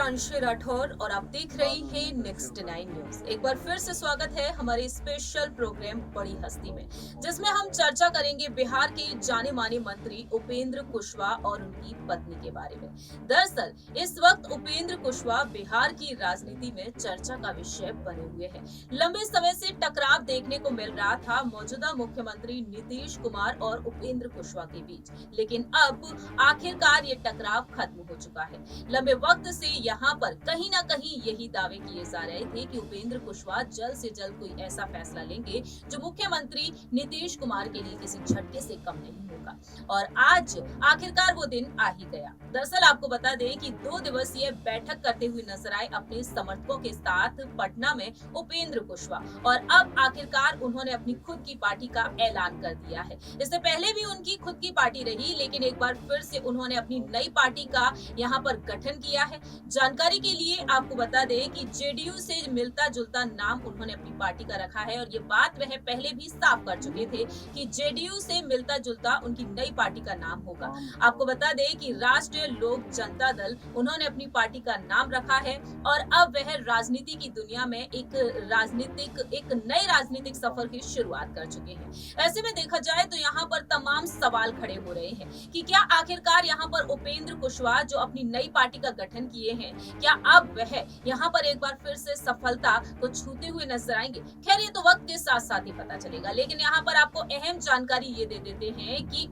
हिमांशु राठौर और आप देख रही हैं नेक्स्ट 9 न्यूज। एक बार फिर से स्वागत है हमारे स्पेशल प्रोग्राम बड़ी हस्ती में, जिसमें हम चर्चा करेंगे बिहार के जाने माने मंत्री उपेंद्र कुशवाहा और उनकी पत्नी के बारे में। दरअसल इस वक्त उपेंद्र कुशवाहा बिहार की राजनीति में चर्चा का विषय बने हुए हैं। लंबे समय से टकराव देखने को मिल रहा था मौजूदा मुख्यमंत्री नीतीश कुमार और उपेंद्र कुशवाहा के बीच, लेकिन अब आखिरकार ये टकराव खत्म हो चुका है। लंबे वक्त से यहाँ पर कहीं ना कहीं यही दावे किए जा रहे थे कि उपेंद्र कुशवाहा जल्द से जल्द कोई ऐसा फैसला लेंगे जो मुख्यमंत्री नीतीश कुमार के लिए किसी झटके से कम नहीं होगा, और आज आखिरकार वो दिन आ ही गया। दरअसल आपको बता दें कि 2 दिवसीय बैठक करते हुए नजर आए अपने समर्थकों के साथ पटना में उपेंद्र कुशवाहा, और अब आखिरकार उन्होंने अपनी खुद की पार्टी का ऐलान कर दिया है। इससे पहले भी उनकी खुद की पार्टी रही, लेकिन एक बार फिर से उन्होंने अपनी नई पार्टी का यहाँ पर गठन किया है। जानकारी के लिए आपको बता दें कि जेडीयू से मिलता जुलता नाम उन्होंने अपनी पार्टी का रखा है, और ये बात वह पहले भी साफ कर चुके थे कि जेडीयू से मिलता जुलता उनकी नई पार्टी का नाम होगा। आपको बता दें कि राष्ट्रीय लोक जनता दल उन्होंने अपनी पार्टी का नाम रखा है, और अब वह राजनीति की दुनिया में एक नए राजनीतिक सफर की शुरुआत कर चुके हैं। ऐसे में देखा जाए तो यहाँ पर तमाम सवाल खड़े हो रहे हैं कि क्या आखिरकार यहाँ पर उपेंद्र कुशवाहा जो अपनी नई पार्टी का गठन किए हैं, क्या अब वह यहाँ पर एक बार फिर से सफलता को छूते हुए नजर आएंगे? खैर, ये तो वक्त के साथ साथ ही पता चलेगा, लेकिन यहाँ पर आपको अहम जानकारी ये दे देते हैं कि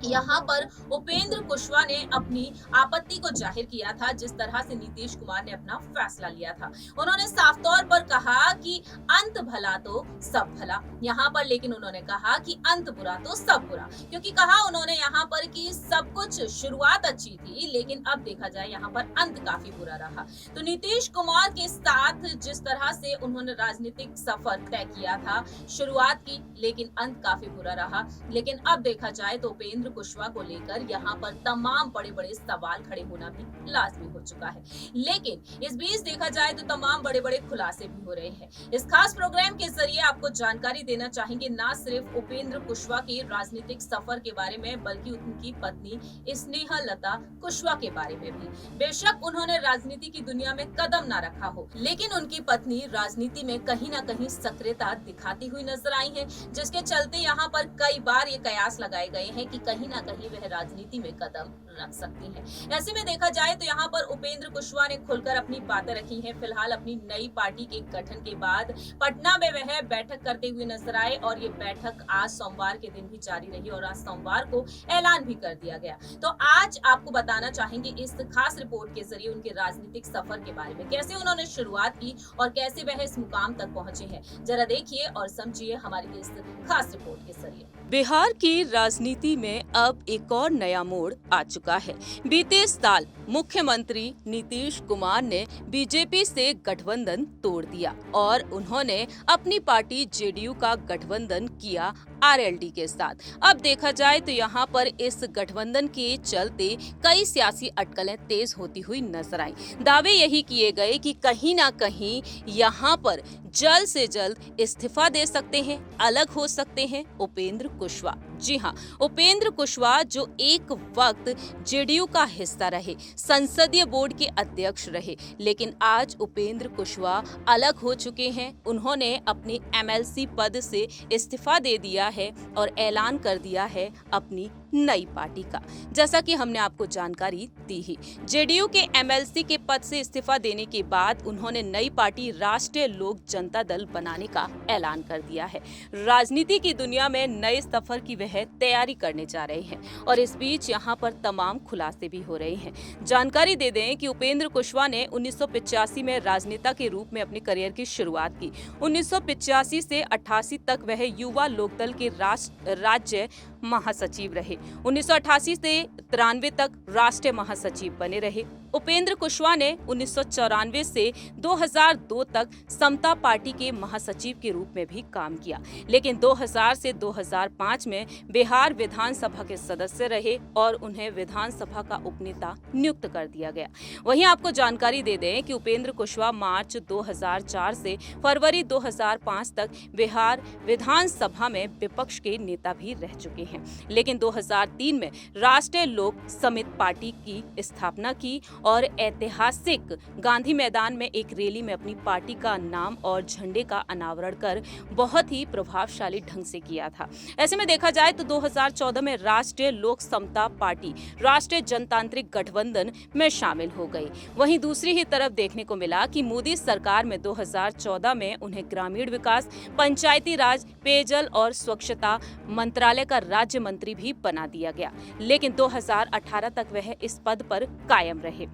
यहाँ पर उपेंद्र कुशवाहा ने अपनी आपत्ति को जाहिर किया था जिस तरह से नीतीश कुमार ने अपना फैसला लिया था। उन्होंने साफ तौर पर कहा कि अंत भला तो सब भला, यहाँ पर लेकिन उन्होंने कहा कि अंत बुरा तो सब बुरा, क्योंकि कहा उन्होंने यहाँ पर कि सब कुछ शुरुआत अच्छी थी, लेकिन अब देखा जाए यहाँ पर अंत काफी बुरा रहा। तो नीतीश कुमार के साथ जिस तरह से उन्होंने राजनीतिक सफर तय किया था, शुरुआत की, लेकिन अंत काफी बुरा रहा। लेकिन अब देखा जाए तो उपेंद्र कुशवाहा को लेकर यहाँ पर तमाम बड़े बड़े सवाल खड़े होना भी लाजमी हो चुका है। लेकिन इस बीच देखा जाए तो तमाम बड़े बड़े खुलासे भी हो रहे हैं। इस खास प्रोग्राम के जरिए आपको जानकारी देना चाहेंगे न सिर्फ उपेंद्र कुशवाहा के राजनीतिक सफर के बारे में, बल्कि उनकी पत्नी स्नेहलता कुशवाहा के बारे में भी। बेशक उन्होंने राजनीति की दुनिया में कदम न रखा हो, लेकिन उनकी पत्नी राजनीति में कहीं ना कहीं सक्रियता दिखाती हुई नजर आई है, जिसके चलते यहाँ पर कई बार ये कयास लगाए गए हैं कि कहीं ना कहीं वह राजनीति में कदम रख सकती हैं। ऐसे में देखा जाए तो यहाँ पर उपेंद्र कुशवाहा ने खुलकर अपनी बातें रखी हैं। फिलहाल अपनी नई पार्टी के गठन के बाद पटना में वह बैठक करते हुए नजर आए, और ये बैठक आज सोमवार के दिन भी जारी रही, और आज सोमवार को ऐलान भी कर दिया गया। तो आज आपको बताना चाहेंगे इस खास रिपोर्ट के जरिए उनके राजनीतिक सफर के बारे में, कैसे उन्होंने शुरुआत की और कैसे वह इस मुकाम तक पहुंचे हैं। जरा देखिए और समझिए हमारी इस खास रिपोर्ट के जरिए। बिहार की राजनीति में अब एक और नया मोड़ आ चुका है। बीते साल मुख्यमंत्री नीतीश कुमार ने बीजेपी से गठबंधन तोड़ दिया और उन्होंने अपनी पार्टी जेडीयू का गठबंधन किया आरएलडी के साथ। अब देखा जाए तो यहाँ पर इस गठबंधन के चलते कई सियासी अटकलें तेज होती हुई नजर आई। दावे यही किए गए कि कहीं ना कहीं यहाँ पर जल्द से जल्द इस्तीफा दे सकते हैं, अलग हो सकते हैं उपेंद्र कुशवाहा। जी हाँ, उपेंद्र कुशवाहा जो एक वक्त जेडीयू का हिस्सा रहे, संसदीय बोर्ड के अध्यक्ष रहे, लेकिन आज उपेंद्र कुशवाहा अलग हो चुके हैं। उन्होंने अपनी एमएलसी पद से इस्तीफा दे दिया है और ऐलान कर दिया है अपनी नई पार्टी का। जैसा कि हमने आपको जानकारी दी ही, जेडीयू के एमएलसी के पद से इस्तीफा देने के बाद उन्होंने नई पार्टी राष्ट्रीय लोक जनता दल बनाने का ऐलान कर दिया है। राजनीति की दुनिया में नए सफर की वह तैयारी करने जा रहे हैं, और इस बीच यहाँ पर तमाम खुलासे भी हो रहे हैं। जानकारी दे दें कि उपेंद्र कुशवाहा ने 1985 में राजनेता के रूप में अपने करियर की शुरुआत की। 1985 से 88 तक वह युवा लोकदल के राज्य महासचिव रहे। 1988 से 93 तक राष्ट्रीय महासचिव बने रहे। उपेंद्र कुशवाहा ने 1994 से 2002 तक समता पार्टी के महासचिव के रूप में भी काम किया, लेकिन 2000 से 2005 में बिहार विधानसभा के सदस्य रहे और उन्हें विधानसभा का उपनेता नियुक्त कर दिया गया। वहीं आपको जानकारी दे दें कि उपेंद्र कुशवाहा मार्च 2004 से फरवरी 2005 तक बिहार विधानसभा में विपक्ष के नेता भी रह चुके हैं, लेकिन 2003 में राष्ट्रीय लोक समता पार्टी की स्थापना की और ऐतिहासिक गांधी मैदान में एक रैली में अपनी पार्टी का नाम और झंडे का अनावरण कर बहुत ही प्रभावशाली ढंग से किया था। ऐसे में देखा जाए तो 2014 में राष्ट्रीय लोक समता पार्टी राष्ट्रीय जनतांत्रिक गठबंधन में शामिल हो गई। वहीं दूसरी ही तरफ देखने को मिला कि मोदी सरकार में 2014 में उन्हें ग्रामीण विकास, पंचायती राज, पेयजल और स्वच्छता मंत्रालय का राज्य मंत्री भी बना दिया गया, लेकिन 2018 तक वह इस पद पर कायम रहे।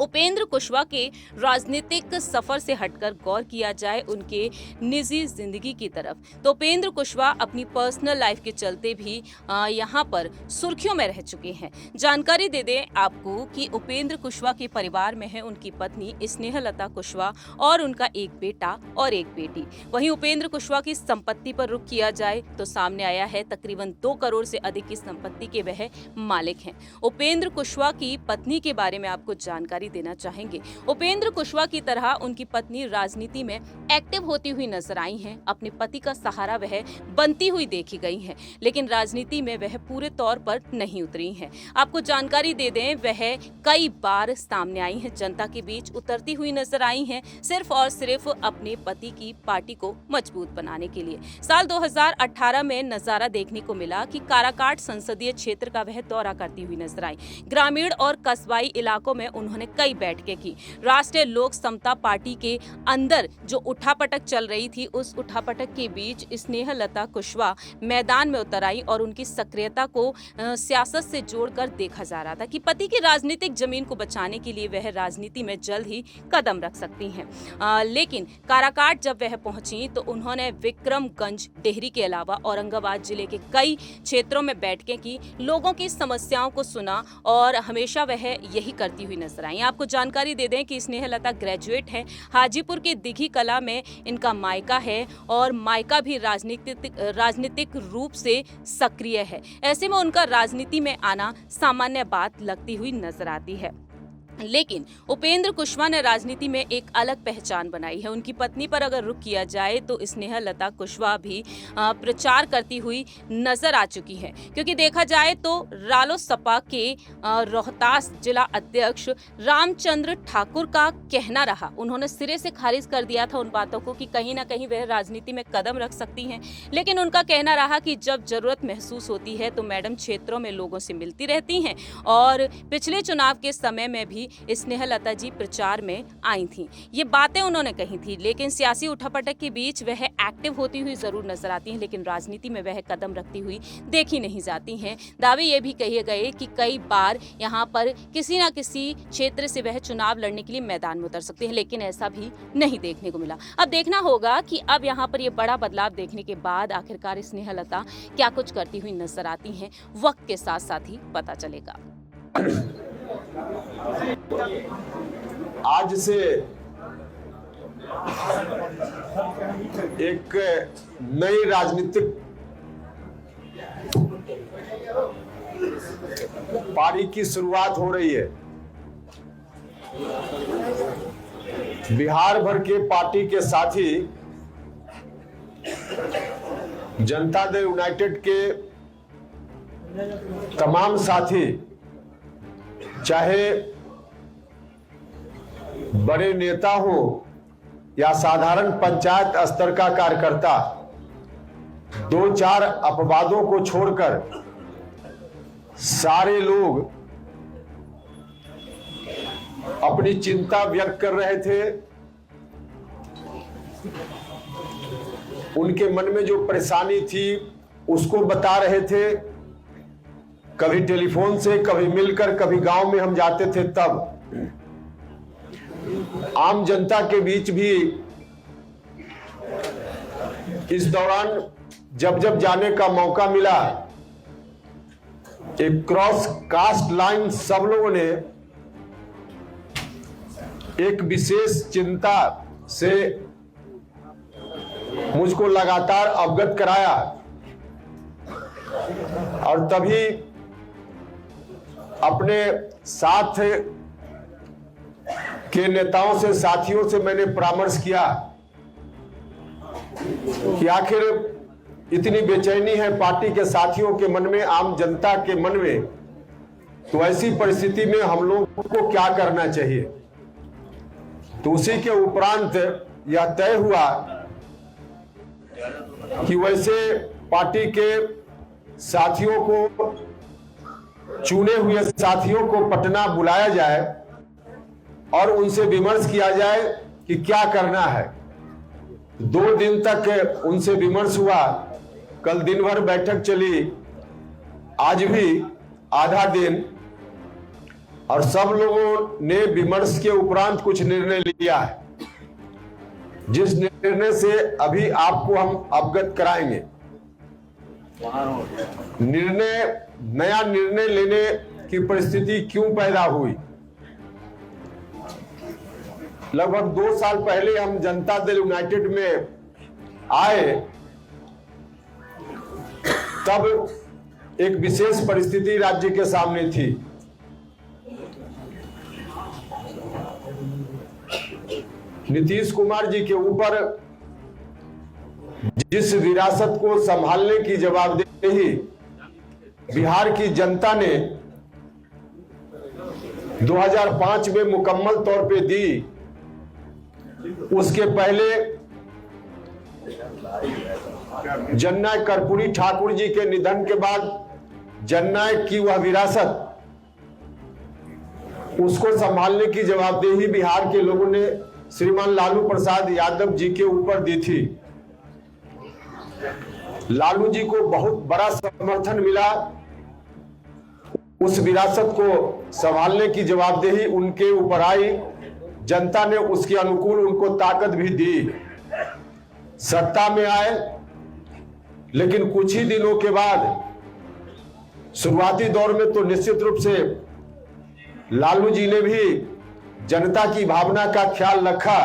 उपेंद्र कुशवाहा के राजनीतिक सफर से हटकर गौर किया जाए उनके निजी जिंदगी की तरफ, तो उपेंद्र कुशवाहा अपनी पर्सनल लाइफ के चलते भी यहाँ पर सुर्खियों में रह चुके हैं। जानकारी दे दें आपको कि उपेंद्र कुशवाहा के परिवार में है उनकी पत्नी स्नेहलता कुशवाहा और उनका एक बेटा और एक बेटी। वहीं उपेंद्र कुशवाहा की संपत्ति पर रुख किया जाए तो सामने आया है तकरीबन 2 करोड़ से अधिक की संपत्ति के वह मालिक हैं। उपेंद्र कुशवाहा की पत्नी के बारे में आपको जानकारी देना चाहेंगे। उपेंद्र कुशवाहा की तरह उनकी पत्नी राजनीति में एक्टिव होती हुई नजर आई हैं। अपने पति का सहारा वह बनती हुई देखी गई हैं, लेकिन राजनीति में वह पूरे तौर पर नहीं उतरी हैं। आपको जानकारी दे दें, वह कई बार सामने आई हैं, जनता के बीच उतरती हुई नजर आई हैं, सिर्फ और सिर्फ अपने पति की पार्टी को मजबूत बनाने के लिए। साल 2018 में नजारा देखने को मिला कि काराकाट संसदीय क्षेत्र का वह दौरा करती हुई नजर आई। ग्रामीण और कस्बाई इलाकों में उन्होंने कई बैठकें की। राष्ट्रीय लोक समता पार्टी के अंदर जो उठापटक चल रही थी, उस उठापटक के बीच स्नेहलता कुशवाहा मैदान में उतर आई और उनकी सक्रियता को सियासत से जोड़कर देखा जा रहा था कि पति की राजनीतिक जमीन को बचाने के लिए वह राजनीति में जल्द ही कदम रख सकती हैं। लेकिन काराकाट जब वह पहुंची तो उन्होंने विक्रमगंज, डेहरी के अलावा औरंगाबाद जिले के कई क्षेत्रों में बैठकें की, लोगों की समस्याओं को सुना और हमेशा वह यही करती हुई नजर आई। आपको जानकारी दे दें कि स्नेहलता ग्रेजुएट है, हाजीपुर के दिघी कला में इनका मायका है और मायका भी राजनीतिक रूप से सक्रिय है। ऐसे में उनका राजनीति में आना सामान्य बात लगती हुई नजर आती है। लेकिन उपेंद्र कुशवाहा ने राजनीति में एक अलग पहचान बनाई है। उनकी पत्नी पर अगर रुख किया जाए तो स्नेहलता कुशवाहा भी प्रचार करती हुई नजर आ चुकी है, क्योंकि देखा जाए तो रालोसपा के रोहतास जिला अध्यक्ष रामचंद्र ठाकुर का कहना रहा, उन्होंने सिरे से खारिज कर दिया था उन बातों को कि कहीं ना कहीं वह राजनीति में कदम रख सकती हैं। लेकिन उनका कहना रहा कि जब जरूरत महसूस होती है तो मैडम क्षेत्रों में लोगों से मिलती रहती हैं और पिछले चुनाव के समय में भी स्नेहलता जी प्रचार में आई थी। ये बातें उन्होंने कही थी, लेकिन सियासी उठापटक के बीच वह एक्टिव होती हुई जरूर नजर आती हैं, लेकिन राजनीति में वह कदम रखती हुई देखी नहीं जाती हैं। दावे ये भी कहे गए कि कई बार यहाँ पर किसी न किसी क्षेत्र से वह चुनाव लड़ने के लिए मैदान में उतर सकते हैं, लेकिन ऐसा भी नहीं देखने को मिला। अब देखना होगा कि अब यहाँ पर ये बड़ा बदलाव देखने के बाद आखिरकार स्नेहलता क्या कुछ करती हुई नजर आती हैं, वक्त के साथ साथ ही पता चलेगा। आज से एक नई राजनीतिक पारी की शुरुआत हो रही है। बिहार भर के पार्टी के साथी जनता दल यूनाइटेड के तमाम साथी, चाहे बड़े नेता हो या साधारण पंचायत स्तर का कार्यकर्ता, 2-4 अपवादों को छोड़कर सारे लोग अपनी चिंता व्यक्त कर रहे थे। उनके मन में जो परेशानी थी उसको बता रहे थे, कभी टेलीफोन से, कभी मिलकर, कभी गांव में हम जाते थे। तब आम जनता के बीच भी इस दौरान जब जब जाने का मौका मिला, एक क्रॉस कास्ट लाइन सब लोगों ने एक विशेष चिंता से मुझको लगातार अवगत कराया और तभी अपने साथ के नेताओं से, साथियों से मैंने परामर्श किया कि आखिर इतनी बेचैनी है पार्टी के साथियों के मन में, आम जनता के मन में, तो ऐसी परिस्थिति में हम लोग को क्या करना चाहिए। तो उसी के उपरांत यह तय हुआ कि वैसे पार्टी के साथियों को, चुने हुए साथियों को पटना बुलाया जाए और उनसे विमर्श किया जाए कि क्या करना है। 2 दिन तक उनसे विमर्श हुआ, कल दिन भर बैठक चली, आज भी आधा दिन, और सब लोगों ने विमर्श के उपरांत कुछ निर्णय लिया है, जिस निर्णय से अभी आपको हम अवगत कराएंगे। नया निर्णय लेने की परिस्थिति क्यों पैदा हुई। लगभग 2 साल पहले हम जनता दल यूनाइटेड में आए, तब एक विशेष परिस्थिति राज्य के सामने थी। नीतीश कुमार जी के ऊपर जिस विरासत को संभालने की जवाबदेही बिहार की जनता ने 2005 में मुकम्मल तौर पे दी, उसके पहले जननायक कर्पूरी ठाकुर जी के निधन के बाद जननायक की वह विरासत, उसको संभालने की जवाबदेही बिहार के लोगों ने श्रीमान लालू प्रसाद यादव जी के ऊपर दी थी। लालू जी को बहुत बड़ा समर्थन मिला, उस विरासत को संभालने की जवाबदेही उनके ऊपर आई, जनता ने उसके अनुकूल उनको ताकत भी दी, सत्ता में आए। लेकिन कुछ ही दिनों के बाद शुरुआती दौर में तो निश्चित रूप से लालू जी ने भी जनता की भावना का ख्याल रखा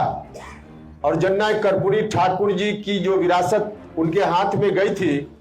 और जननायक कर्पूरी ठाकुर जी की जो विरासत उनके हाथ में गई थी,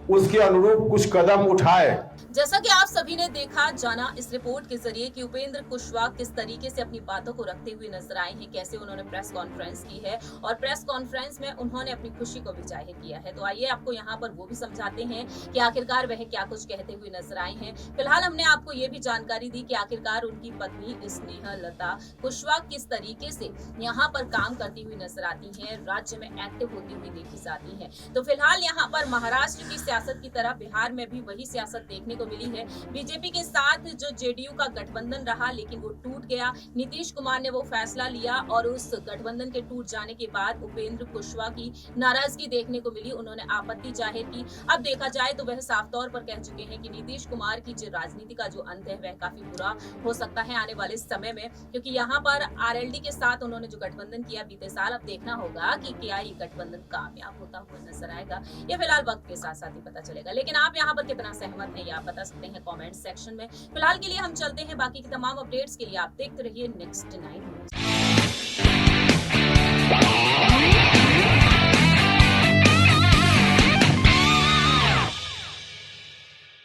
उसके अनुरूप कुछ कदम उठाए। जैसा कि आप सभी ने देखा जाना इस रिपोर्ट के जरिए कि उपेंद्र कुशवाहा किस तरीके से अपनी बातों को रखते हुए नजर आए हैं, कैसे उन्होंने प्रेस कॉन्फ्रेंस की है और प्रेस कॉन्फ्रेंस में उन्होंने अपनी खुशी को भी जाहिर किया है। तो आइए आपको यहाँ पर वो भी समझाते हैं कि आखिरकार वह क्या कुछ कहते हुए नजर आए हैं। फिलहाल हमने आपको ये भी जानकारी दी कि आखिरकार उनकी पत्नी स्नेहलता कुशवाहा किस तरीके से यहाँ पर काम करती हुई नजर आती है, राज्य में एक्टिव होती हुई देखी जाती है। तो फिलहाल यहाँ पर महाराष्ट्र की सियासत की तरह बिहार में भी वही सियासत देखने को मिली है। बीजेपी के साथ जो जेडीयू का गठबंधन रहा, लेकिन वो टूट गया। नीतीश कुमार ने वो फैसला लिया और उस गठबंधन के टूट जाने के बाद उपेंद्र कुशवाहा की नाराजगी देखने को मिली, उन्होंने आपत्ति जाहिर की। अब देखा जाए तो वह साफ तौर पर कह चुके हैं कि नीतीश कुमार की जो राजनीति का जो अंत है वह काफी बुरा हो सकता है आने वाले समय में, क्योंकि यहाँ पर आरएलडी के साथ उन्होंने जो गठबंधन किया बीते साल, अब देखना होगा कि क्या ये गठबंधन कामयाब होता हुआ नजर आएगा। ये फिलहाल वक्त के साथ साथ ही पता चलेगा, लेकिन आप यहाँ पर कितना सहमत हैं ये आप बता सकते हैं कमेंट सेक्शन में। फिलहाल के लिए हम चलते हैं, बाकी की तमाम अपडेट्स के लिए आप देखते रहिए नेक्स्ट 9 न्यूज़।